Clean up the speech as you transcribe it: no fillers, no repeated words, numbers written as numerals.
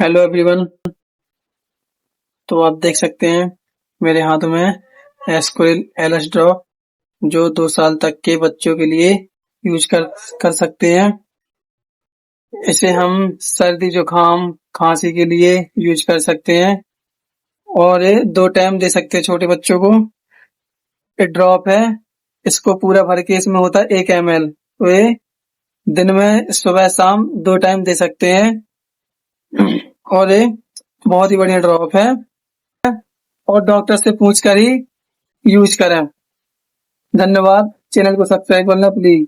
Hello everyone. तो आप देख सकते हैं मेरे हाथ में एस्क्विल एलएस ड्रॉप जो 2 साल तक के बच्चों के लिए यूज कर सकते हैं। इसे हम सर्दी जुकाम खांसी के लिए यूज कर सकते हैं और ये 2 टाइम दे सकते हैं छोटे बच्चों को। ये ड्रॉप है, इसको पूरा भर के इसमें होता है 1 ml। तो ये दिन में सुबह शाम 2 टाइम दे सकते हैं और ये बहुत ही बढ़िया ड्रॉप है और डॉक्टर से पूछ कर ही यूज करें। धन्यवाद। चैनल को सब्सक्राइब करना प्लीज।